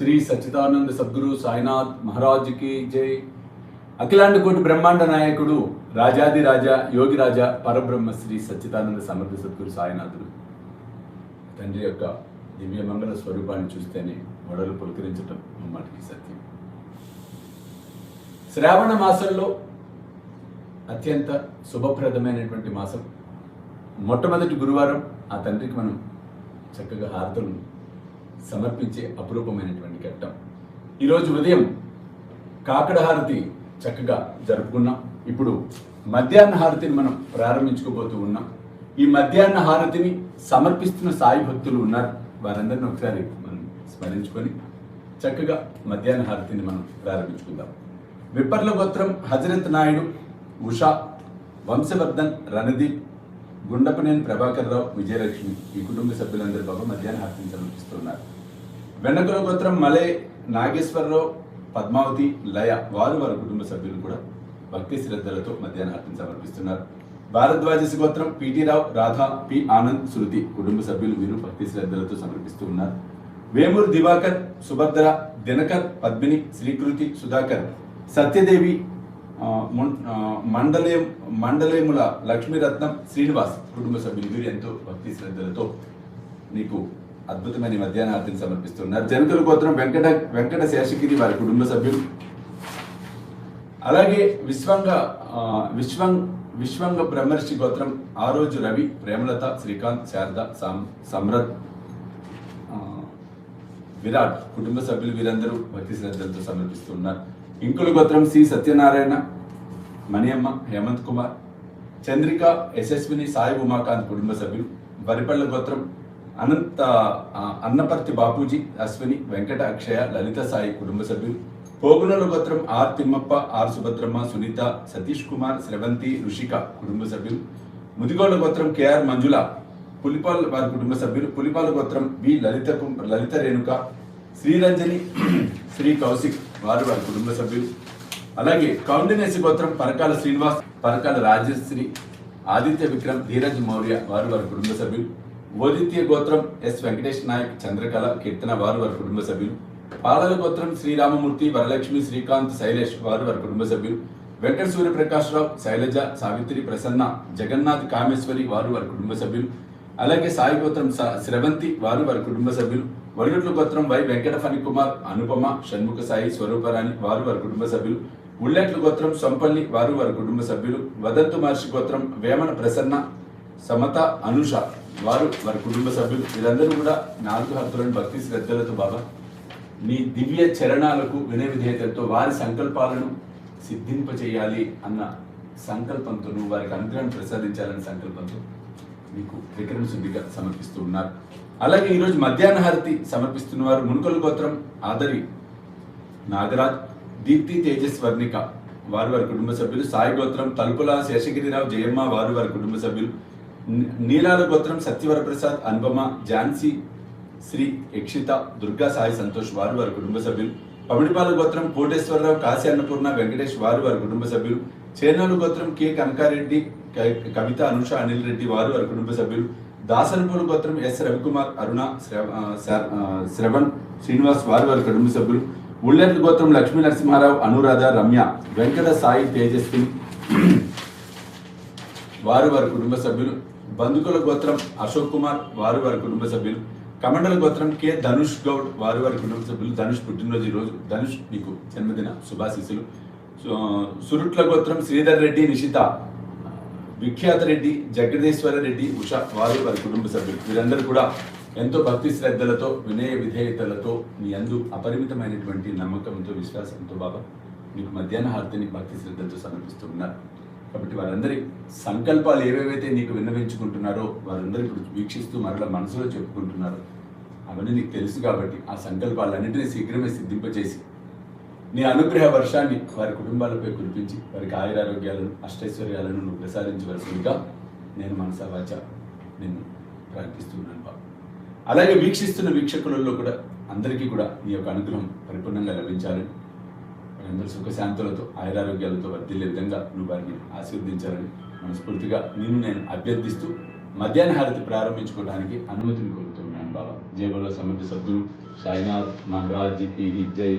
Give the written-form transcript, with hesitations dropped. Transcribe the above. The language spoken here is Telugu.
శ్రీ సచ్చిదానంద సద్గురు సాయినాథ్ మహారాజ్ కి జై. అఖిలాండ కోటి బ్రహ్మాండ నాయకుడు రాజాది రాజా యోగి రాజా పరబ్రహ్మ శ్రీ సచ్చిదానంద సమర్థ సద్గురు సాయినాథుడు తండ్రి యొక్క దివ్యమంగళ స్వరూపాన్ని చూస్తేనే వడలు పులకరించటం మాటికి సత్యం. శ్రావణ మాసంలో అత్యంత శుభప్రదమైనటువంటి మాసం. మొట్టమొదటి గురువారం ఆ తండ్రికి మనం చక్కగా హారతులను సమర్పించే అపురూపమైనటువంటి ఘట్టం. ఈరోజు ఉదయం కాకడ హారతి చక్కగా జరుపుకున్నాం. ఇప్పుడు మధ్యాహ్న హారతిని మనం ప్రారంభించుకోబోతూ ఉన్నాం. ఈ మధ్యాహ్న హారతిని సమర్పిస్తున్న సాయి భక్తులు ఉన్నారు. వారందరిని ఒకసారి మనం స్మరించుకొని చక్కగా మధ్యాహ్న హారతిని మనం ప్రారంభించుకుందాం. విప్పర్ల గోత్రం హజరత్ నాయుడు, ఉషా, వంశవర్ధన్, రణదీప్, గుండపనేని ప్రభాకర్ రావు, విజయలక్ష్మి ఈ కుటుంబ సభ్యులందరి బాబు మధ్యాహ్న హారతిని సమర్పిస్తున్నారు. వెన్నకుల గోత్రం మలే, నాగేశ్వరరావు, పద్మావతి, లయ వారు వారి కుటుంబ సభ్యులు కూడా భక్తి శ్రద్ధలతో మధ్యాహ్న హారతిని సమర్పిస్తున్నారు. భారద్వాజసి గోత్రం పిటి రావు, రాధా, పి ఆనంద్, శృతి కుటుంబ సభ్యులు వీరు భక్తి శ్రద్ధలతో సమర్పిస్తూ ఉన్నారు. వేమూరు దివాకర్, సుభద్ర, దినకర్, పద్మిని, శ్రీకృతి, సుధాకర్, సత్యదేవి, మండలేముల లక్ష్మీరత్నం, శ్రీనివాస్ కుటుంబ సభ్యులు వీరు ఎంతో భక్తి శ్రద్ధలతో నీకు అద్భుతమైన మధ్యాహ్న హారతిని సమర్పిస్తున్నారు. జనకుల గోత్రం వెంకట శేషగిరి వారి కుటుంబ సభ్యులు, అలాగే విశ్వంగ బ్రహ్మర్షి గోత్రం ఆరోజు రవి, ప్రేమలత, శ్రీకాంత్, శారద, సమ్రత్, విరాట్ కుటుంబ సభ్యులు వీరందరూ భక్తి శ్రద్ధలతో సమర్పిస్తున్నారు. ఇంకుల గోత్రం సి సత్యనారాయణ, మణియమ్మ, హేమంత్ కుమార్, చంద్రిక, యశస్విని, సాయి ఉమాకాంత్ కుటుంబ సభ్యులు. వరిపల్ల గోత్రం అన్నపర్తి బాపూజీ, అశ్విని, వెంకట, అక్షయ, లలిత సాయి కుటుంబ సభ్యులు. పోగునల గోత్రం ఆర్ తిమ్మప్ప, ఆర్ సుభద్రమ్మ, సునీత, సతీష్ కుమార్, స్రవంతి, రుషిక కుటుంబ సభ్యులు. ముదిగోళ్ల గోత్రం కేఆర్ మంజుల, పులిపాల్ వారి కుటుంబ సభ్యులు. పులిపాల గోత్రం బి లలిత రేణుక, శ్రీరంజని, శ్రీ కౌశిక్ వారు వారి కుటుంబ సభ్యులు. అలాగే కౌండినేసి గోత్రం పరకాల శ్రీనివాస్, పరకాల రాజశ్రీ, ఆదిత్య విక్రమ్, ధీరజ్ మౌర్య వారు వారి కుటుంబ సభ్యులు. ఓదిత్య గోత్రం ఎస్ వెంకటేష్ నాయక్, చంద్రకళ, కీర్తన వారు వారి కుటుంబ సభ్యులు. పాలల గోత్రం శ్రీరామమూర్తి, వరలక్ష్మి, శ్రీకాంత్, శైలేష్ వారు వారి కుటుంబ సభ్యులు. వెంకట సూర్యప్రకాశ్రావు, శైలజ, సావిత్రి, ప్రసన్న, జగన్నాథ్, కామేశ్వరి వారు వారి కుటుంబ సభ్యులు. అలాగే సాయి గోత్రం స్రవంతి వారు వారి కుటుంబ సభ్యులు. వరిగట్ల గోత్రం వై వెంకట ఫణికుమార్, అనుపమ, షణ్ముఖ సాయి, స్వరూపరాణి వారు వారి కుటుంబ సభ్యులు. ఉల్లెట్ల గోత్రం సొంపల్లి వారు వారి కుటుంబ సభ్యులు. వదంతు మహర్షి గోత్రం వేమన ప్రసన్న, సమత, అనుష వారు వారి కుటుంబ సభ్యులు. వీరందరూ కూడా 4 హారతులను భక్తి శ్రద్ధలతో బాబా నీ దివ్య చరణాలకు వినయ విధేయతలతో వారి సంకల్పాలను సిద్ధింపచేయాలి అన్న సంకల్పంతో, నువ్వు వారికి అనుగ్రహాన్ని ప్రసాదించాలన్న సంకల్పంతో మీకు విక్రమ శుద్ధిగా సమర్పిస్తూ ఉన్నారు. అలాగే ఈరోజు మధ్యాహ్న హారతి సమర్పిస్తున్న వారు మునుకొల గోత్రం ఆదరి నాగరాజ్, దీప్తి, తేజస్, వర్ణిక వారు వారి కుటుంబ సభ్యులు. సాయి గోత్రం తలుపుల శేషగిరిరావు, జయమ్మ వారు వారి కుటుంబ సభ్యులు. నీలాల గోత్రం సత్యవరప్రసాద్, అనుపమ, ఝాన్సీ, శ్రీ, యక్షిత, దుర్గా, సాయి సంతోష్ వారు వారి కుటుంబ సభ్యులు. పమిడిపాల గోత్రం కోటేశ్వరరావు, కాశీ అన్నపూర్ణ, వెంకటేష్ వారు వారి కుటుంబ సభ్యులు. చేర్నూలు గోత్రం కె కనకారెడ్డి, కవిత, అనుష, అనిల్ రెడ్డి వారు వారి కుటుంబ సభ్యులు. దాసనపూర్ గోత్రం ఎస్ రవికుమార్, అరుణ, శ్రవణ్, శ్రీనివాస్ వారు వారి కుటుంబ సభ్యులు. ఉల్లెట్ల గోత్రం లక్ష్మీ నరసింహారావు, అనురాధ, రమ్య, వెంకట సాయి, తేజస్వి వారు వారి కుటుంబ సభ్యులు. బంధుకుల గోత్రం అశోక్ కుమార్ వారు వారి కుటుంబ సభ్యులు. కమండల గోత్రం కె ధనుష్ గౌడ్ వారు వారి కుటుంబ సభ్యులు. ధనుష్ పుట్టినరోజు ఈరోజు. ధనుష్ నీకు జన్మదిన శుభాశీస్సులు. సురుట్ల గోత్రం శ్రీధర్ రెడ్డి, నిషిత, విఖ్యాత రెడ్డి, జగదేశ్వర రెడ్డి, ఉష వారు వారి కుటుంబ సభ్యులు. వీరందరూ కూడా ఎంతో భక్తి శ్రద్ధలతో వినయ విధేయతలతో నీ అందు అపరిమితమైనటువంటి నమ్మకంతో, విశ్వాసంతో బాబా మీకు మధ్యాహ్న హారతిని భక్తి శ్రద్ధలతో సమర్పిస్తూ ఉన్నారు. కాబట్టి వారందరి సంకల్పాలు ఏవేవైతే నీకు విన్నవించుకుంటున్నారో వారందరూ ఇప్పుడు వీక్షిస్తూ మరలా మనసులో చెప్పుకుంటున్నారు. అవన్నీ నీకు తెలుసు కాబట్టి ఆ సంకల్పాలన్నింటినీ శీఘ్రమే సిద్ధింపచేసి నీ అనుగ్రహ వర్షాన్ని వారి కుటుంబాలపై కురిపించి వారికి ఆయురారోగ్యాలను, అష్టైశ్వర్యాలను నువ్వు ప్రసాదించవలసిందిగా నేను మనసా వాచ నిన్ను ప్రార్థిస్తున్నాను బాబు. అలాగే వీక్షిస్తున్న వీక్షకులలో కూడా అందరికీ కూడా నీ యొక్క అనుగ్రహం పరిపూర్ణంగా లభించాలని, వారందరూ సుఖశాంతులతో ఆయురారోగ్యాలతో వర్ధిల్లే విధంగా నువ్వు వారిని ఆశీర్వదించాలని మనస్ఫూర్తిగా నిన్ను నేను అభ్యర్థిస్తూ మధ్యాహ్న హారతి ప్రారంభించుకోవడానికి అనుమతిని కోరుతున్నాను బాబా. జై బోలో సమర్థ సభ్యులు సాయినాథ్ మహారాజ్ కి జై.